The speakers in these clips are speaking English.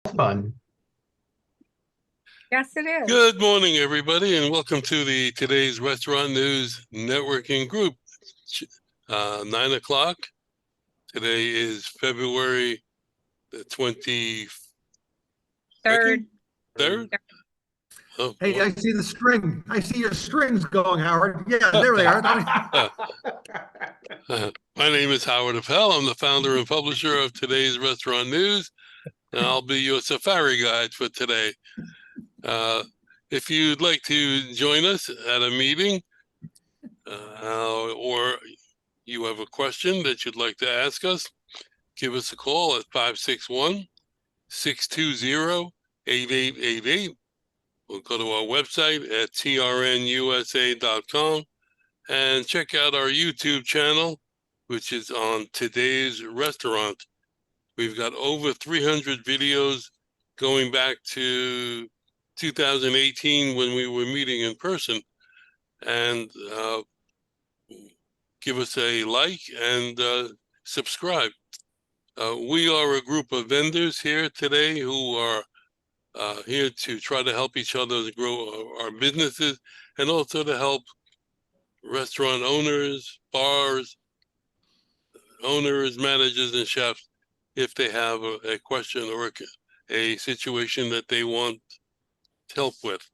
Fun. Yes, it is. Good morning, everybody, and welcome to today's Restaurant News Networking Group. 9 o'clock. Today is February the 23rd. Third? Oh, Hey, boy. I see the string. I see your strings going, Howard. Yeah, there they are. My name is Howard Appel. I'm the founder and publisher of today's Restaurant News, and I'll be your safari guide for today. If you'd like to join us at a meeting, or you have a question that you'd like to ask us, give us a call at 561-620-8888. We'll go to our website at trnusa.com and check out our YouTube channel, which is on Today's Restaurant. We've got over 300 videos going back to 2018 when we were meeting in person. And give us a like and subscribe. We are a group of vendors here today who are here to try to help each other to grow our businesses and also to help restaurant owners, bars, owners, managers, and chefs if they have a question or a situation that they want help with.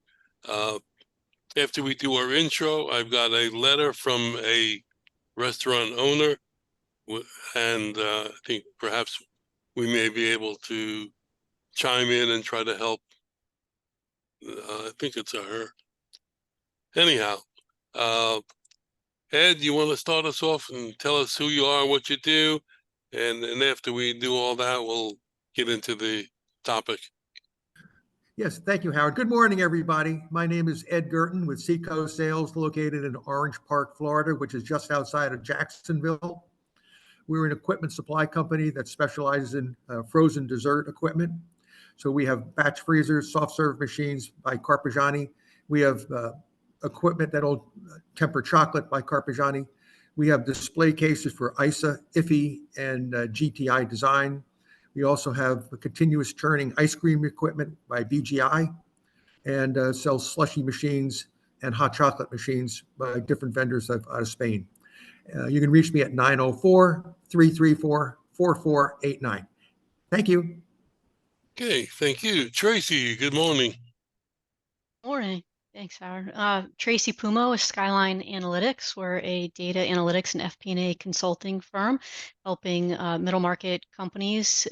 After we do our intro, I've got a letter from a restaurant owner, and I think perhaps we may be able to chime in and try to help. I think it's a her. Anyhow, Ed, you want to start us off and tell us who you are, what you do, and after we do all that, we'll get into the topic. Yes, thank you, Howard. Good morning, everybody. My name is Ed Gerton with Seacoast Sales, located in Orange Park, Florida, which is just outside of Jacksonville. We're an equipment supply company that specializes in frozen dessert equipment. So we have batch freezers, soft serve machines by Carpigiani. We have equipment that'll temper chocolate by Carpigiani. We have display cases for ISA, IFI, and GTI Design. We also have a continuous churning ice cream equipment by BGI, and sell slushy machines and hot chocolate machines by different vendors out of Spain. You can reach me at 904-334-4489. Thank you. Okay, thank you. Tracy, good morning. Morning. Thanks, Howard. Tracy Pumo with Skyline Analytics. We're a data analytics and FP&A consulting firm helping middle market companies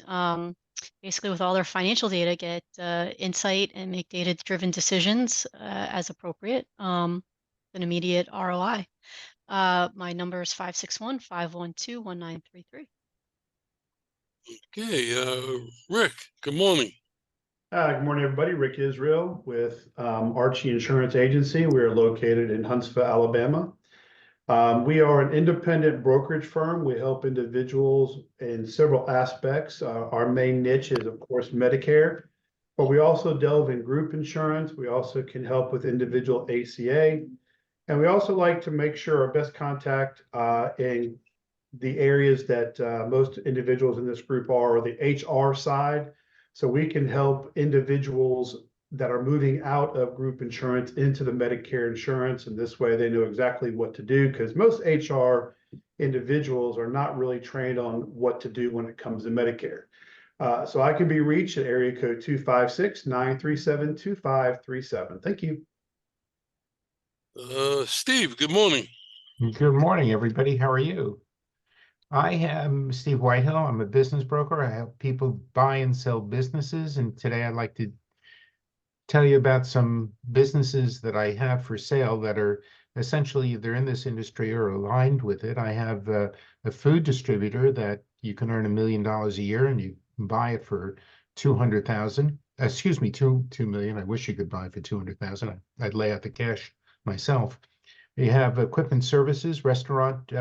basically with all their financial data get insight and make data-driven decisions as appropriate, an immediate ROI. My number is 561-512-1933. Okay, Rick, good morning. Good morning, everybody. Rick Israel with Archie Insurance Agency. We are located in Huntsville, Alabama. We are an independent brokerage firm. We help individuals in several aspects. Our main niche is, of course, Medicare, but we also delve in group insurance. We also can help with individual ACA. And we also like to make sure our best contact in the areas that most individuals in this group are the HR side. So we can help individuals that are moving out of group insurance into the Medicare insurance. And this way they know exactly what to do, because most HR individuals are not really trained on what to do when it comes to Medicare. So I can be reached at area code 256-937-2537. Thank you. Steve, good morning. Good morning, everybody. How are you? I am Steve Whitehill. I'm a business broker. I help people buy and sell businesses. And today I'd like to tell you about some businesses that I have for sale that are essentially either in this industry or aligned with it. I have a food distributor that you can earn $1 million a year and you can buy it for 200,000. Excuse me, 2 million. I wish you could buy it for 200,000. I'd lay out the cash myself. You have equipment services, restaurant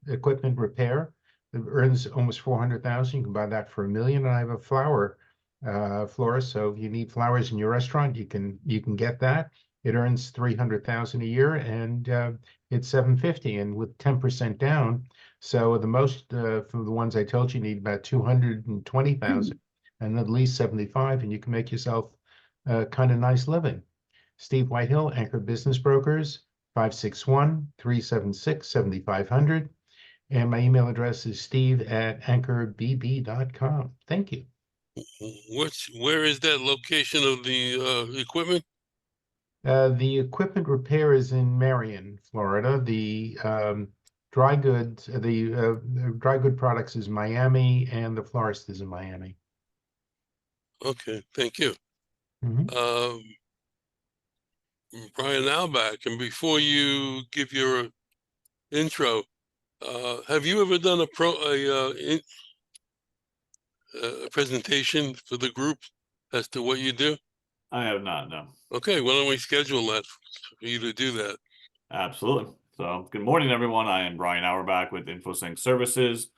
equipment repair that earns almost 400,000. You can buy that for $1 million. And I have a flower florist. So if you need flowers in your restaurant, you can get that. It earns 300,000 a year, and it's 750, and with 10% down. So the most for the ones I told you need about 220,000, and at least 75, and you can make yourself a kind of nice living. Steve Whitehill, Anchor Business Brokers, 561-376-7500. And my email address is steve@anchorbb.com. Thank you. Where is that location of the equipment? The equipment repair is in Marion, Florida. The dry goods, the dry good products is Miami, and the florist is in Miami. Okay, thank you. Mhm. Brian Alback, and before you give your intro, have you ever done a presentation for the group as to what you do? I have not, no. Okay, why don't we schedule that for you to do that? Absolutely. So, good morning, everyone. I am Brian Auerbach with InfoSync Services.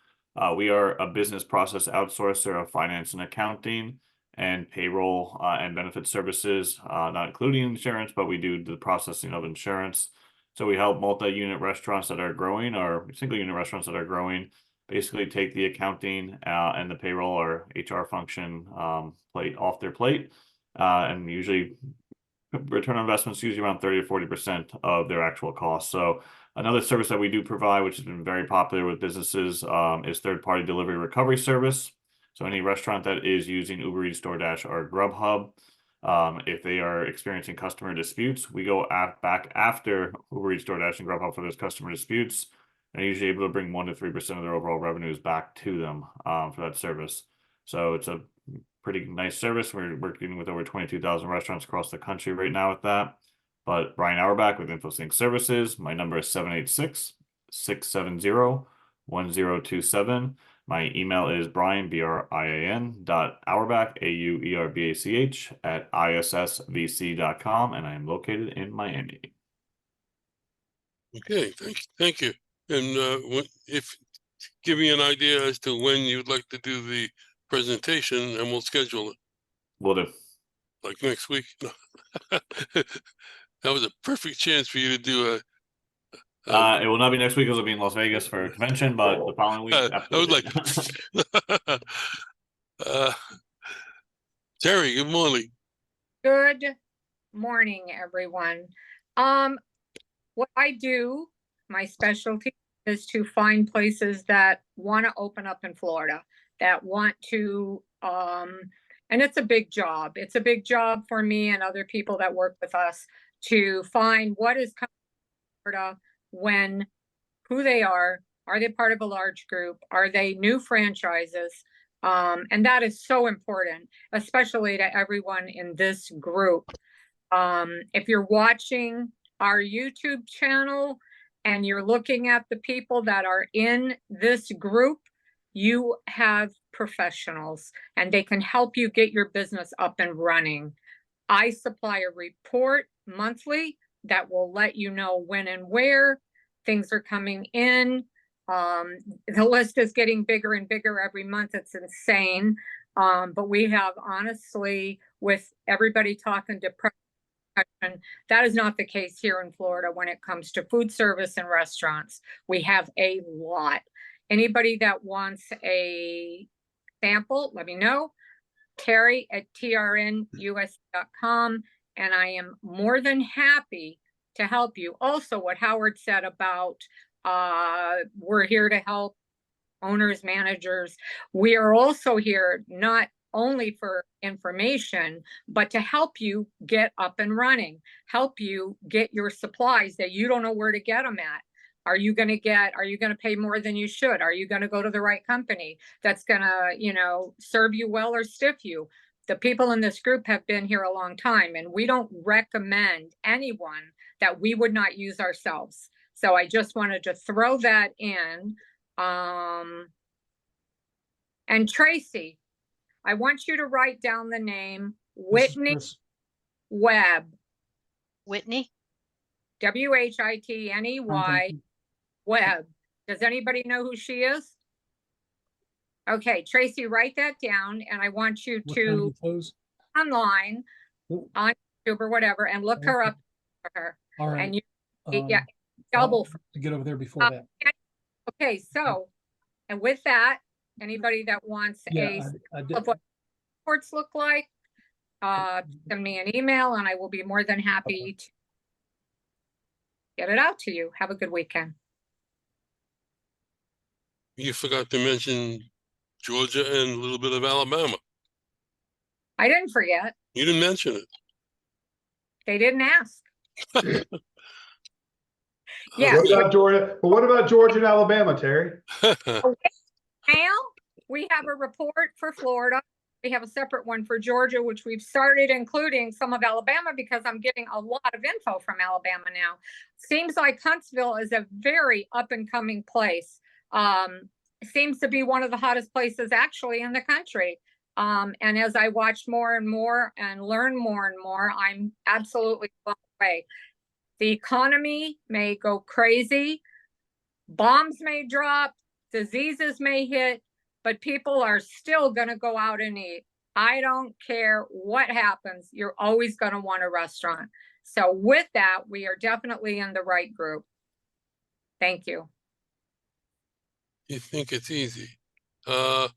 We are a business process outsourcer of finance and accounting and payroll and benefit services, not including insurance, but we do the processing of insurance. So we help multi-unit restaurants that are growing or single-unit restaurants that are growing basically take the accounting and the payroll or HR function plate off their plate, and usually return on investment is usually around 30 to 40% of their actual cost. So another service that we do provide, which has been very popular with businesses, is third-party delivery recovery service. So any restaurant that is using Uber Eats, DoorDash, or Grubhub, if they are experiencing customer disputes, we go back after Uber Eats, DoorDash, and Grubhub for those customer disputes, and are usually able to bring 1 to 3% of their overall revenues back to them for that service. So it's a pretty nice service. We're working with over 22,000 restaurants across the country right now with that. But Brian Auerbach with InfoSync Services. My number is 786-670-1027. My email is Brian, BRIAN, .Auerbach, AUERBACH, @ISSVC.com, and I am located in Miami. Okay, thank you. And if give me an idea as to when you'd like to do the presentation, and we'll schedule it. Will do. Like next week. That was a perfect chance for you to do it will not be next week. It'll be in Las Vegas for a convention, but the following week, absolutely. I was like, Terry, good morning. Good morning, everyone. What I do, my specialty is to find places that want to open up in Florida, that want to, and it's a big job. It's a big job for me and other people that work with us to find what is coming to Florida, when, who they are they part of a large group? Are they new franchises? And that is so important, especially to everyone in this group. If you're watching our YouTube channel and you're looking at the people that are in this group, you have professionals and they can help you get your business up and running. I supply a report monthly that will let you know when and where things are coming in. The list is getting bigger and bigger every month. It's insane. But we have, honestly, with everybody talking depression, that is not the case here in Florida when it comes to food service and restaurants. We have a lot. Anybody that wants a sample, let me know. Terry at trnus.com, and I am more than happy to help you. Also, what Howard said about we're here to help owners, managers. We are also here not only for information, but to help you get up and running, help you get your supplies that you don't know where to get them at. Are you going to pay more than you should? Are you going to go to the right company that's going to, serve you well or stiff you? The people in this group have been here a long time, and we don't recommend anyone that we would not use ourselves. So I just wanted to throw that in. And Tracy, I want you to write down the name Whitney Webb. Whitney? WHITNEY Webb. Does anybody know who she is? Okay, Tracy, write that down, and I want you to online on YouTube or whatever and look her up for her. All right. And you, double to get over there before that. Okay, so, and with that, anybody that wants Yeah, I did. reports look like, send me an email and I will be more than happy to get it out to you. Have a good weekend. You forgot to mention Georgia and a little bit of Alabama. I didn't forget. You didn't mention it. They didn't ask. Yeah. What about Georgia? But what about Georgia and Alabama, Terry? Now we have a report for Florida. We have a separate one for Georgia, which we've started including some of Alabama because I'm getting a lot of info from Alabama now. Seems like Huntsville is a very up and coming place. Seems to be one of the hottest places actually in the country. And as I watch more and more and learn more and more, I'm absolutely blown away. The economy may go crazy, bombs may drop, diseases may hit, but people are still going to go out and eat. I don't care what happens. You're always going to want a restaurant. So with that, we are definitely in the right group. Thank you. You think it's easy. I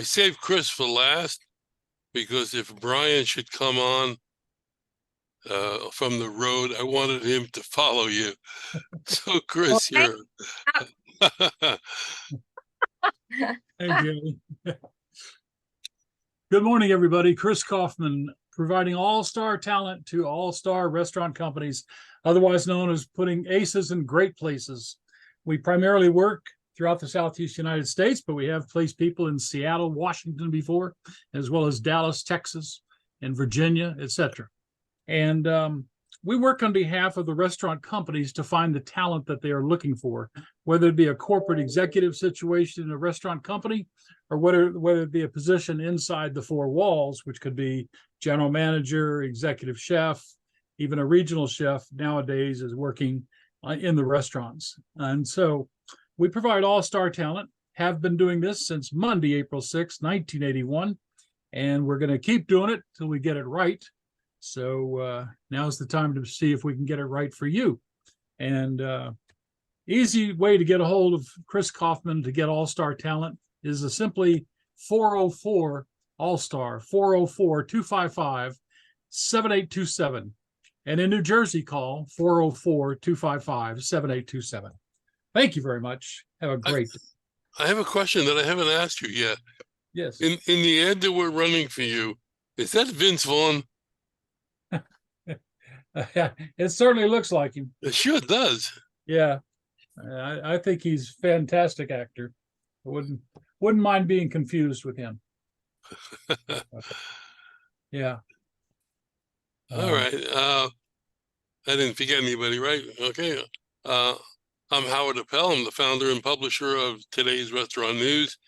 saved Chris for last because if Brian should come on from the road, I wanted him to follow you. So Chris, Well, you're Hey, Jamie. Good morning, everybody. Chris Kaufman, providing all-star talent to all-star restaurant companies, otherwise known as putting aces in great places. We primarily work throughout the Southeast United States, but we have placed people in Seattle, Washington before, as well as Dallas, Texas, and Virginia, etc. And we work on behalf of the restaurant companies to find the talent that they are looking for, whether it be a corporate executive situation in a restaurant company, or whether it be a position inside the four walls, which could be general manager, executive chef, even a regional chef nowadays is working in the restaurants. And so we provide all-star talent, have been doing this since Monday, April 6, 1981, and we're going to keep doing it till we get it right. So now's the time to see if we can get it right for you. And easy way to get a hold of Chris Kaufman to get all-star talent is a simply 404 all-star, 404-255-7827. And in New Jersey, call 404-255-7827. Thank you very much. Have a great day. I have a question that I haven't asked you yet. Yes. In the ad that we're running for you, is that Vince Vaughn? It certainly looks like him. It sure does. Yeah. I think he's a fantastic actor. I wouldn't mind being confused with him. Yeah. All right. I didn't forget anybody, right? Okay. I'm Howard Appel. I'm the founder and publisher of today's Restaurant News,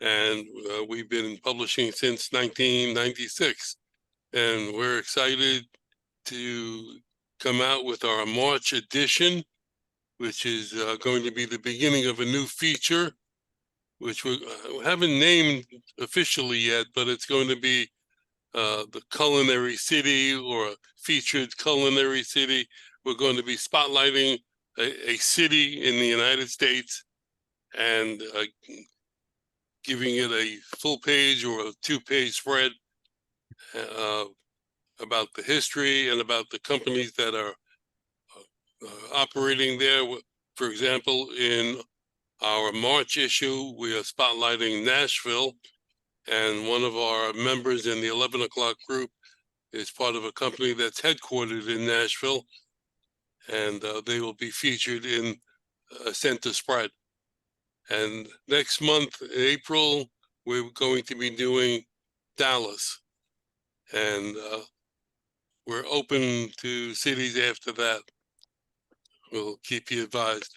and we've been publishing since 1996. And we're excited to come out with our March edition, which is going to be the beginning of a new feature, which we haven't named officially yet, but it's going to be the Culinary City, or a featured culinary city. We're going to be spotlighting a city in the United States and giving it a full page or a 2-page spread about the history and about the companies that are operating there. For example, in our March issue, we are spotlighting Nashville, and one of our members in the 11 o'clock group is part of a company that's headquartered in Nashville, and they will be featured in a center spread. And next month, April, we're going to be doing Dallas, and we're open to cities after that. We'll keep you advised.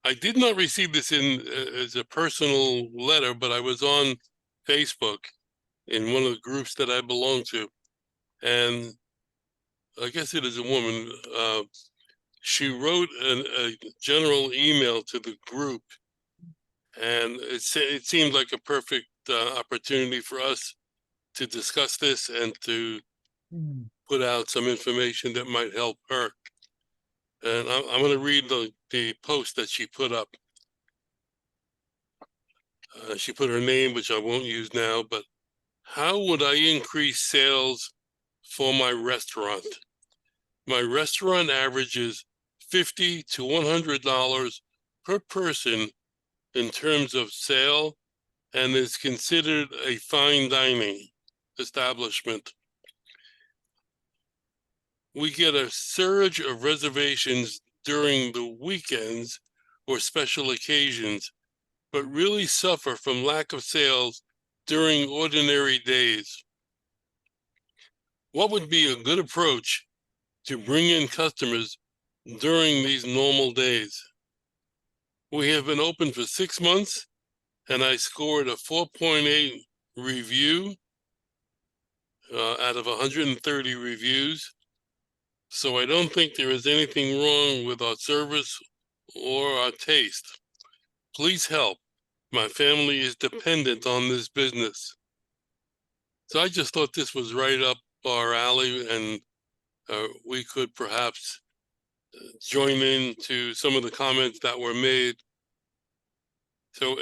I did not receive this in as a personal letter, but I was on Facebook in one of the groups that I belong to, and I guess it is a woman. She wrote a general email to the group, and it seemed like a perfect opportunity for us to discuss this and to put out some information that might help her. And I'm going to read the post that she put up. She put her name, which I won't use now, but how would I increase sales for my restaurant? My restaurant averages $50 to $100 per person in terms of sale, and is considered a fine dining establishment. We get a surge of reservations during the weekends or special occasions, but really suffer from lack of sales during ordinary days. What would be a good approach to bring in customers during these normal days? We have been open for 6 months, and I scored a 4.8 review out of 130 reviews. So I don't think there is anything wrong with our service or our taste. Please help. My family is dependent on this business. So I just thought this was right up our alley, and we could perhaps join in to some of the comments that were made. So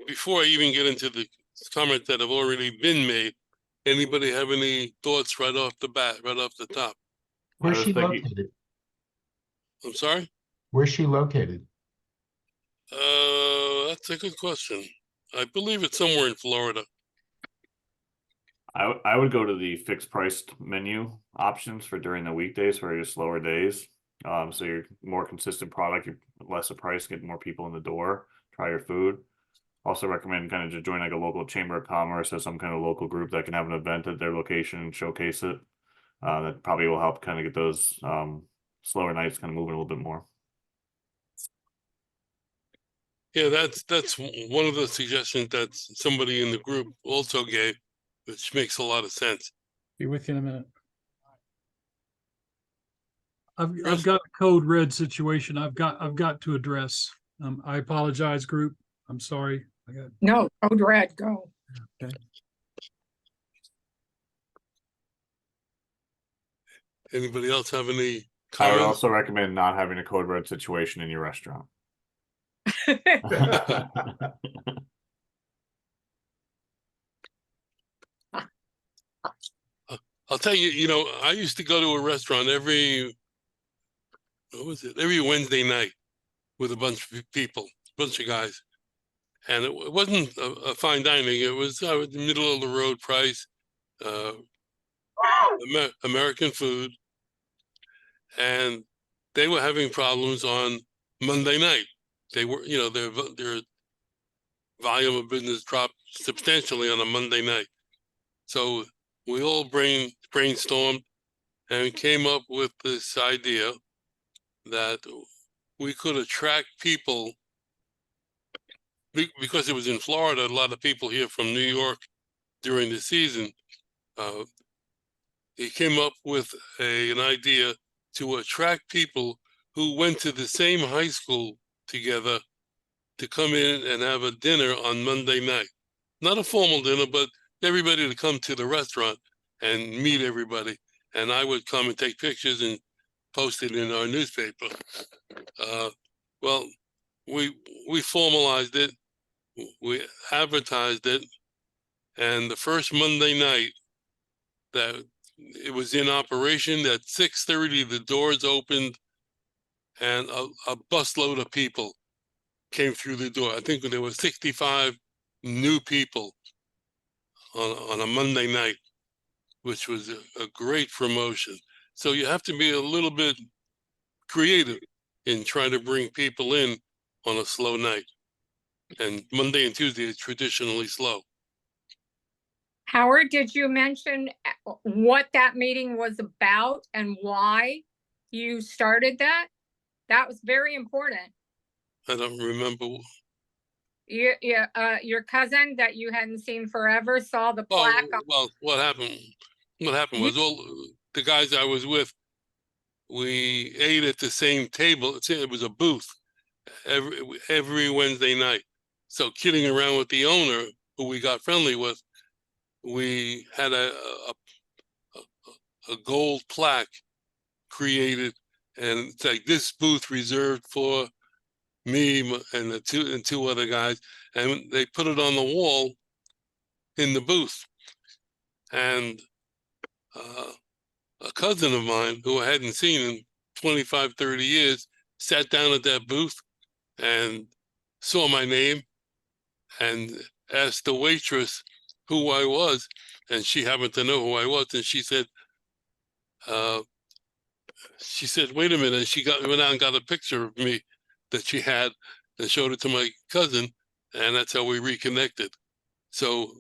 before I even get into the comments that have already been made, anybody have any thoughts right off the bat, right off the top? Where's was she thinking- located? I'm sorry? Where's she located? That's a good question. I believe it's somewhere in Florida. I would go to the fixed priced menu options for during the weekdays for your slower days. So you're more consistent product, you're lesser price, get more people in the door, try your food. Also recommend kind of just join like a local chamber of commerce or some kind of local group that can have an event at their location and showcase it. That probably will help kind of get those slower nights kind of moving a little bit more. Yeah, that's one of the suggestions that somebody in the group also gave, which makes a lot of sense. Be with you in a minute. I've Chris? got a code red situation I've got to address. I apologize, group. I'm sorry. No, code red, go. Okay. Anybody else have any I would comments? also recommend not having a code red situation in your restaurant. I'll tell you, I used to go to a restaurant every Wednesday night with a bunch of people, a bunch of guys. And it wasn't a fine dining. It was middle of the road price, American food. And they were having problems on Monday night. They were, their volume of business dropped substantially on a Monday night. So we all brainstormed and came up with this idea that we could attract people, because it was in Florida, a lot of people here from New York during the season. He came up with an idea to attract people who went to the same high school together to come in and have a dinner on Monday night. Not a formal dinner, but everybody to come to the restaurant and meet everybody. And I would come and take pictures and post it in our newspaper. Well, we formalized it, we advertised it, and the first Monday night that it was in operation, at 6:30 the doors opened, and a busload of people came through the door. I think there were 65 new people on a Monday night, which was a great promotion. So you have to be a little bit creative in trying to bring people in on a slow night. And Monday and Tuesday is traditionally slow. Howard, did you mention what that meeting was about and why you started that? That was very important. I don't remember. Your cousin that you hadn't seen forever saw the plaque. Well, what happened was all the guys I was with, we ate at the same table. It was a booth every Wednesday night. So kidding around with the owner, who we got friendly with, we had a gold plaque created, and it's like, this booth reserved for and the two other guys, and they put it on the wall in the booth. And a cousin of mine who I hadn't seen in 25, 30 years sat down at that booth and saw my name and asked the waitress who I was, and she happened to know who I was, and she said, wait a minute, and she went out and got a picture of me that she had and showed it to my cousin, and that's how we reconnected. So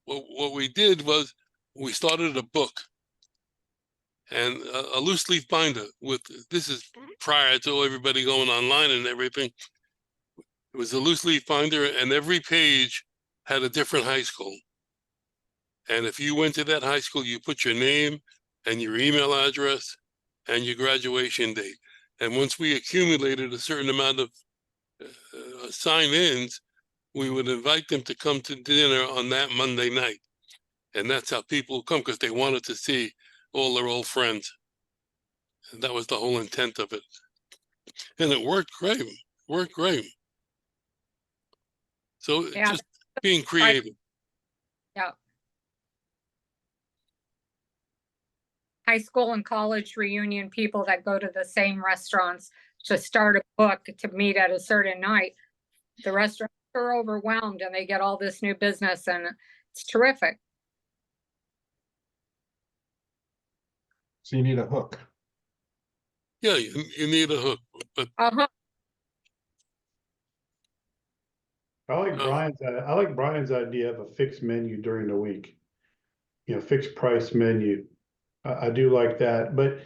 what we did was we started a book and a loose leaf binder with, this is prior to everybody going online and everything. It was a loose leaf binder, and every page had a different high school. And if you went to that high school, you put your name and your email address and your graduation date. And once we accumulated a certain amount of sign-ins, we would invite them to come to dinner on that Monday night. And that's how people come, because they wanted to see all their old friends. And that was the whole intent of it. And it worked great. So Yeah, just being creative. yeah. High school and college reunion people that go to the same restaurants to start a book to meet at a certain night. The restaurants are overwhelmed and they get all this new business, and it's terrific. So you need a hook. Yeah, you need a hook. But Uh-huh. I like Brian's idea of a fixed menu during the week. Fixed price menu. I do like that, but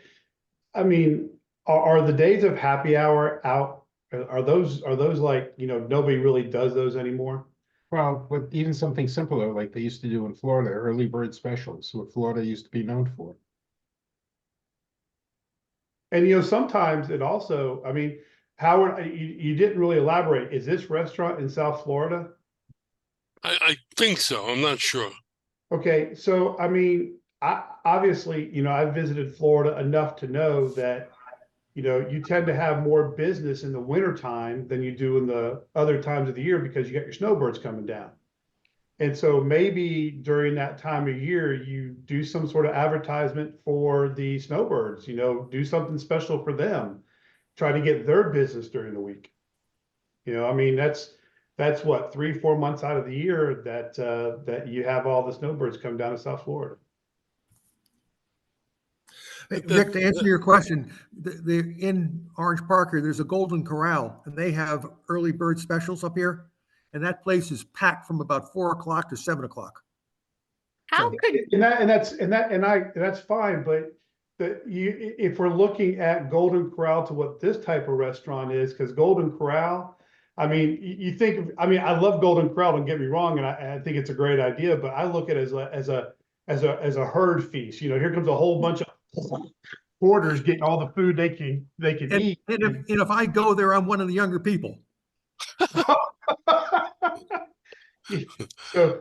I mean, are the days of happy hour out? Are those like, nobody really does those anymore? Well, with even something simpler like they used to do in Florida, early bird specials, what Florida used to be known for. And sometimes it also, I mean, Howard, you didn't really elaborate. Is this restaurant in South Florida? I think so. I'm not sure. Okay, so I mean, obviously, I've visited Florida enough to know that, you tend to have more business in the wintertime than you do in the other times of the year because you got your snowbirds coming down. And so maybe during that time of year, you do some sort of advertisement for the snowbirds, do something special for them, try to get their business during the week. I mean, that's what, 3-4 months out of the year that you have all the snowbirds come down to South Florida. Hey, Rick, to answer your question, in Orange Park here, there's a Golden Corral, and they have early bird specials up here, and that place is packed from about 4 o'clock to 7 o'clock. How could That's fine, but if we're looking at Golden Corral to what this type of restaurant is, because Golden Corral, I mean, you think, I mean, I love Golden Corral, don't get me wrong, and I think it's a great idea, but I look at it as a herd feast. Here comes a whole bunch of hoarders getting all the food they can eat. And if I go there, I'm one of the younger people.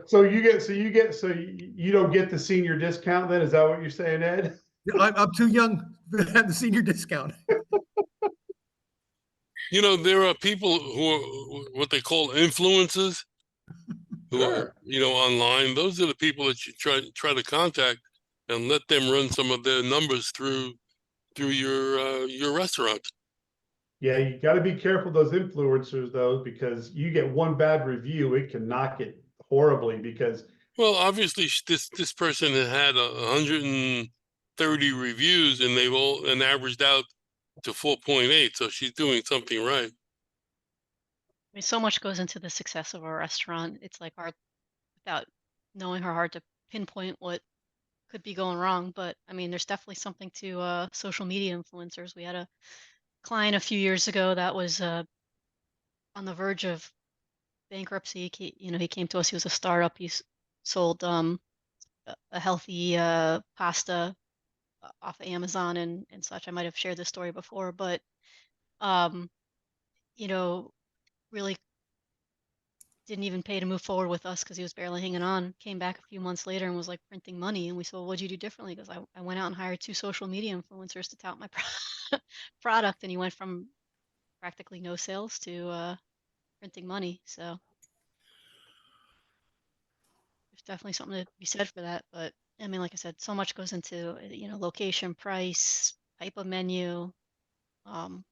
So you don't get the senior discount then? Is that what you're saying, Ed? I'm too young to have the senior discount. There are people who are what they call influencers who Sure. are, online. Those are the people that you try to contact and let them run some of their numbers through your restaurant. Yeah, you got to be careful of those influencers though, because you get one bad review, it can knock it horribly. Because Well, obviously this person had 130 reviews, and they've all averaged out to 4.8. So she's doing something right. I mean, so much goes into the success of a restaurant. It's like hard, without knowing her, hard to pinpoint what could be going wrong. But I mean, there's definitely something to social media influencers. We had a client a few years ago that was on the verge of bankruptcy. He came to us. He was a startup. He sold a healthy pasta off of Amazon and such. I might have shared this story before, but really didn't even pay to move forward with us because he was barely hanging on. Came back a few months later and was like printing money, and we said, well, what'd you do differently? Because I went out and hired 2 social media influencers to tout my product, and he went from practically no sales to printing money. So there's definitely something to be said for that. But I mean, like I said, so much goes into, location, price, type of menu, um,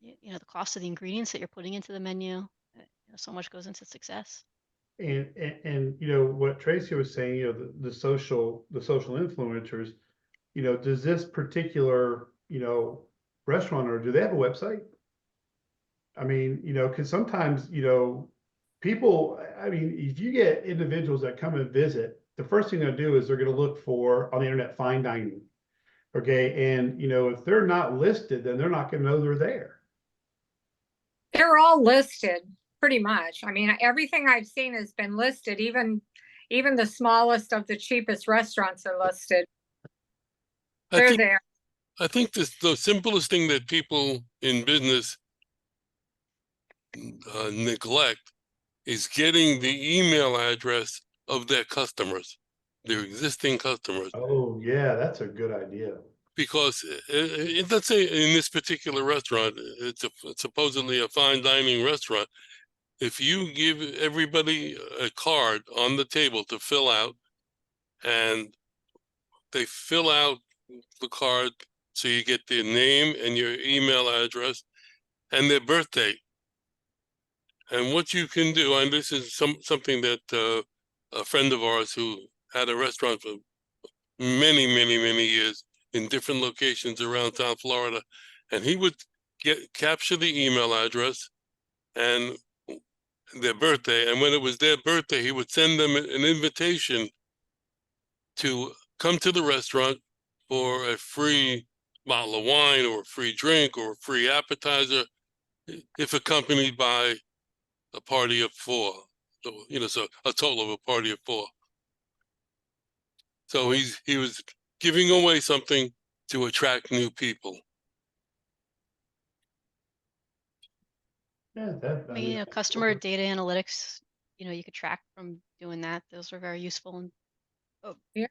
the cost of the ingredients that you're putting into the menu. So much goes into success. And what Tracy was saying, the social influencers, does this particular, restaurant, or do they have a website? I mean, because sometimes, people, I mean, if you get individuals that come and visit, the first thing they'll do is they're going to look for on the internet fine dining. Okay. And, if they're not listed, then they're not going to know they're there. They're all listed pretty much. I mean, everything I've seen has been listed. Even the smallest of the cheapest restaurants are listed. They're there. I think the simplest thing that people in business neglect is getting the email address of their customers, their existing customers. Oh, yeah, that's a good idea. Because let's say in this particular restaurant, it's supposedly a fine dining restaurant. If you give everybody a card on the table to fill out, and they fill out the card, so you get their name and your email address and their birthday. And what you can do, and this is something that a friend of ours who had a restaurant for many, many, many years in different locations around South Florida, and he would capture the email address and their birthday, and when it was their birthday, he would send them an invitation to come to the restaurant for a free bottle of wine or a free drink or a free appetizer, if accompanied by a party of 4. So a total of a party of 4. So he was giving away something to attract new people. Yeah, I mean, customer data analytics, you could track from doing that. Those are very useful, and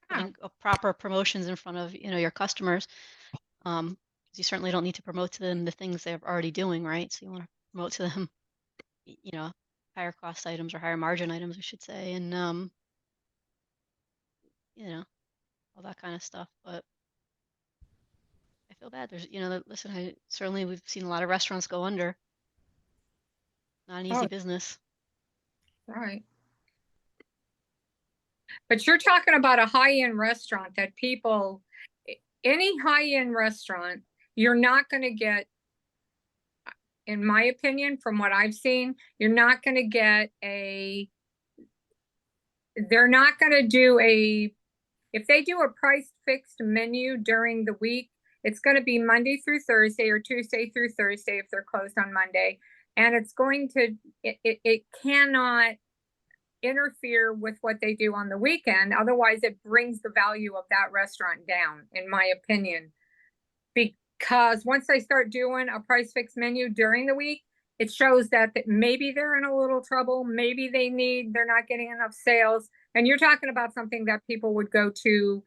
putting proper promotions in front of, your customers. Because you certainly don't need to promote to them the things they're already doing, right? So you want to promote to them, higher cost items or higher margin items, I should say, and all that kind of stuff. But I feel bad. There's, listen, we've seen a lot of restaurants go under. Not an easy business. Right. But you're talking about a high-end restaurant that any high-end restaurant, you're not going to get, in my opinion, from what I've seen, you're not going to get they're not going to do if they do a price fixed menu during the week, it's going to be Monday through Thursday or Tuesday through Thursday if they're closed on Monday. And it's going to, it cannot interfere with what they do on the weekend. Otherwise, it brings the value of that restaurant down, in my opinion. Because once they start doing a price fixed menu during the week, it shows that maybe they're in a little trouble. Maybe they're not getting enough sales. And you're talking about something that people would go to,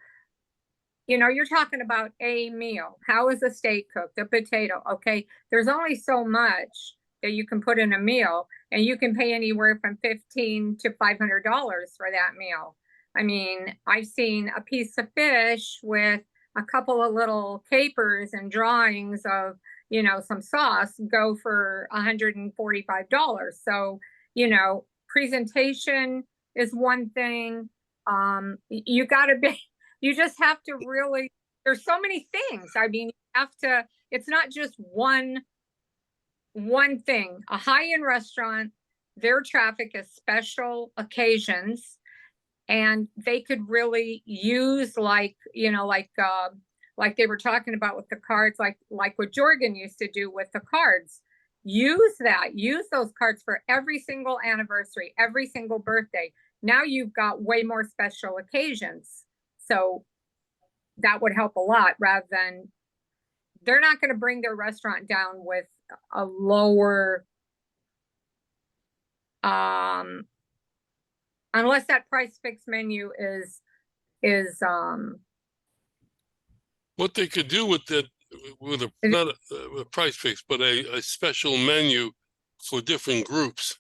you're talking about a meal. How is the steak cooked? The potato. Okay. There's only so much that you can put in a meal, and you can pay anywhere from $15 to $500 for that meal. I mean, I've seen a piece of fish with a couple of little capers and drawings of, some sauce go for $145. So, presentation is one thing. You just have to really, there's so many things. I mean, it's not just one thing. A high-end restaurant, their traffic is special occasions, and they could really use like they were talking about with the cards, like what Jorgen used to do with the cards. Use those cards for every single anniversary, every single birthday. Now you've got way more special occasions. So that would help a lot, rather than, they're not going to bring their restaurant down with a lower, unless that price fixed menu is what they could do with that with a It- not a price fix, but a special menu for different groups.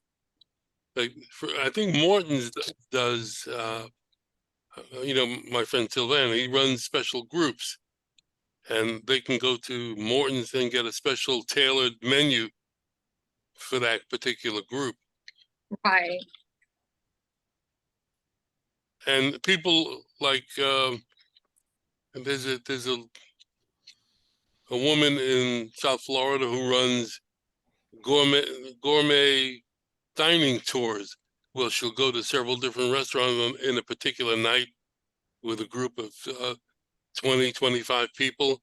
Like I think Morton's does. My friend Sylvan, he runs special groups, and they can go to Morton's and get a special tailored menu for that particular group. Right. And people like there's a woman in South Florida who runs gourmet dining tours. Well, she'll go to several different restaurants in a particular night with a group of 20, 25 people,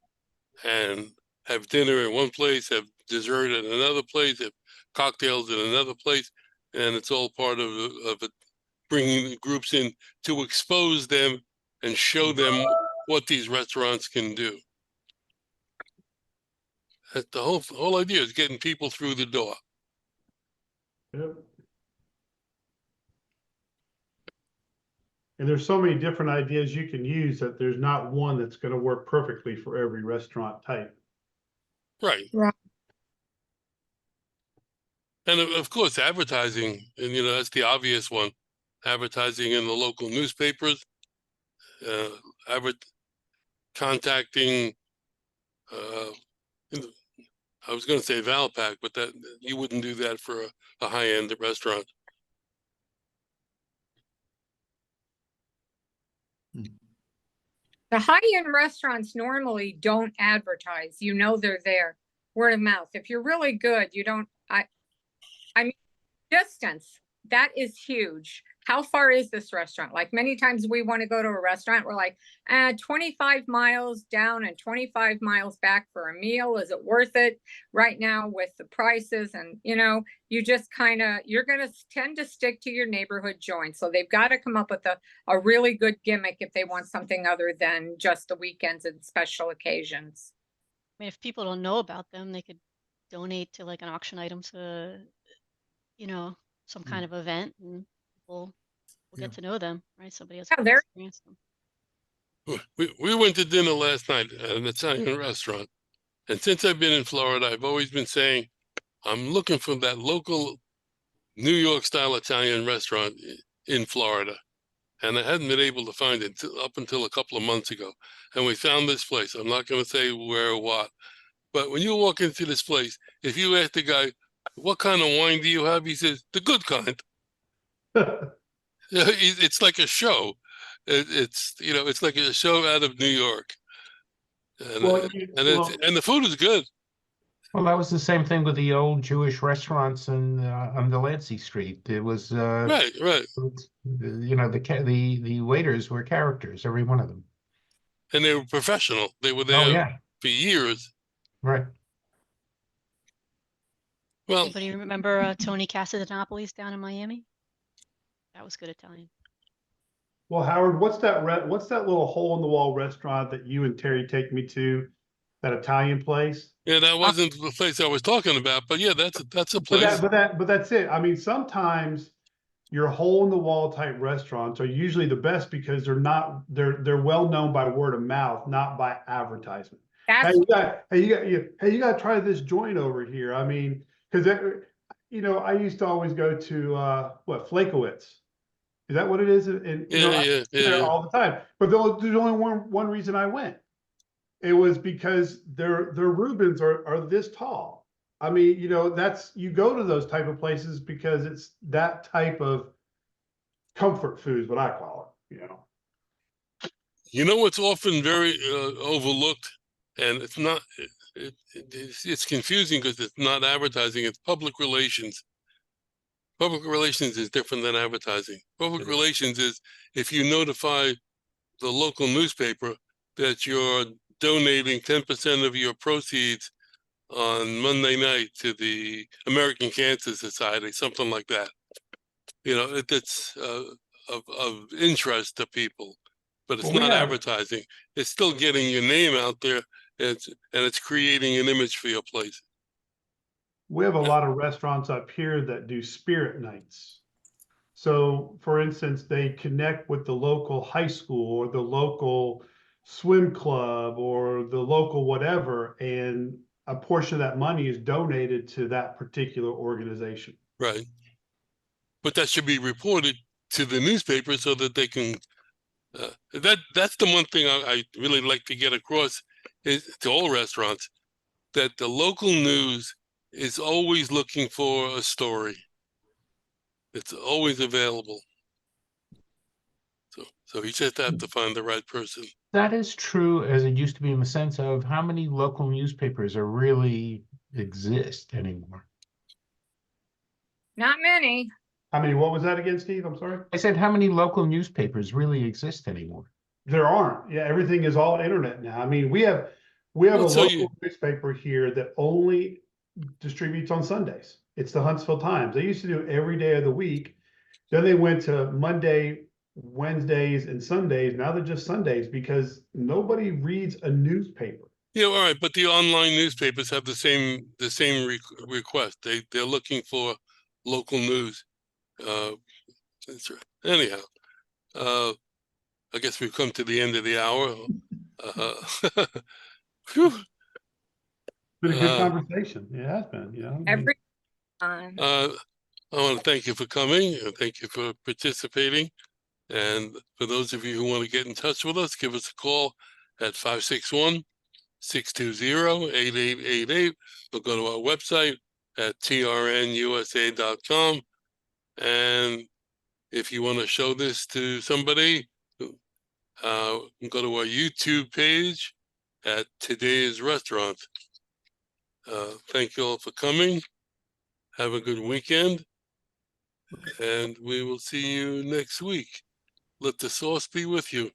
and have dinner at one place, have dessert at another place, have cocktails at another place, and it's all part of bringing the groups in to expose them and show them what these restaurants can do. That's the whole idea, is getting people through the door. Yep. And there's so many different ideas you can use that there's not one that's going to work perfectly for every restaurant type. Right. Right. And of course, advertising, and that's the obvious one. Advertising in the local newspapers, contacting, I was going to say Valpak, but that you wouldn't do that for a high-end restaurant. The high-end restaurants normally don't advertise. You know they're there. Word of mouth. If you're really good, you don't. I mean, distance. That is huge. How far is this restaurant? Like many times we want to go to a restaurant, we're like, 25 miles down and 25 miles back for a meal. Is it worth it right now with the prices? And, you just you're going to tend to stick to your neighborhood joint. So they've got to come up with a really good gimmick if they want something other than just the weekends and special occasions. I mean, if people don't know about them, they could donate to like an auction item to, some kind of event, and people will get to know them, right? Somebody else can experience them. We went to dinner last night at an Italian restaurant. And since I've been in Florida, I've always been saying, I'm looking for that local New York style Italian restaurant in Florida. And I hadn't been able to find it up until a couple of months ago. And we found this place. I'm not going to say where or what. But when you walk into this place, if you ask the guy, what kind of wine do you have? He says, the good kind. It's like a show. It's like a show out of New York. And, and the food is good. Well, that was the same thing with the old Jewish restaurants on Delancey Street. It was right. The waiters were characters, every one of them, and they were professional. They were there for years. Right. Well, anybody remember Tony Casadinopolis down in Miami? That was good Italian. Well, Howard, what's that little hole in the wall restaurant that you and Terry take me to? That Italian place? Yeah, that wasn't the place I was talking about, but yeah, that's a place. But that's it. I mean, sometimes your hole in the wall type restaurants are usually the best because they're well known by word of mouth, not by advertisement. Hey, you got to try this joint over here. I mean, because I used to always go to Flakowitz. Is that what it is? And there all the time. But there's only one reason I went. It was because their Reubens are this tall. I mean, you go to those type of places because it's that type of comfort food is what I call it. What's often very overlooked, and it's not. It's confusing because it's not advertising. It's public relations. Public relations is different than advertising. Public relations is if you notify the local newspaper that you're donating 10% of your proceeds on Monday night to the American Cancer Society, something like that. It's of interest to people, but it's not advertising. It's still getting your name out there, and it's creating an image for your place. We have a lot of restaurants up here that do spirit nights. So, for instance, they connect with the local high school or the local swim club or the local whatever, and a portion of that money is donated to that particular organization. Right. But that should be reported to the newspaper so that they can, that's the one thing I really like to get across is to all restaurants, that the local news is always looking for a story. It's always available. So you just have to find the right person. That is true as it used to be in the sense of how many local newspapers are really exist anymore. Not many. I mean, what was that again, Steve? I'm sorry. I said, how many local newspapers really exist anymore? There aren't. Yeah, everything is all internet now. I mean, we have Well, a so local newspaper here that only distributes on Sundays. It's the Huntsville Times. They used to do it every day of the week. Then they went to Monday, Wednesdays, and Sundays. Now they're just Sundays because nobody reads a newspaper. Yeah, all right, but the online newspapers have the same request. They're looking for local news. That's right. Anyhow, I guess we've come to the end of the hour. Phew. Been a good conversation. It has been, you know. Every time. I want to thank you for coming and thank you for participating. And for those of you who want to get in touch with us, give us a call at 561-620-8888. Or go to our website at trnusa.com. And if you want to show this to somebody, go to our YouTube page at Today's Restaurant. Thank you all for coming. Have a good weekend. And we will see you next week. Let the sauce be with you.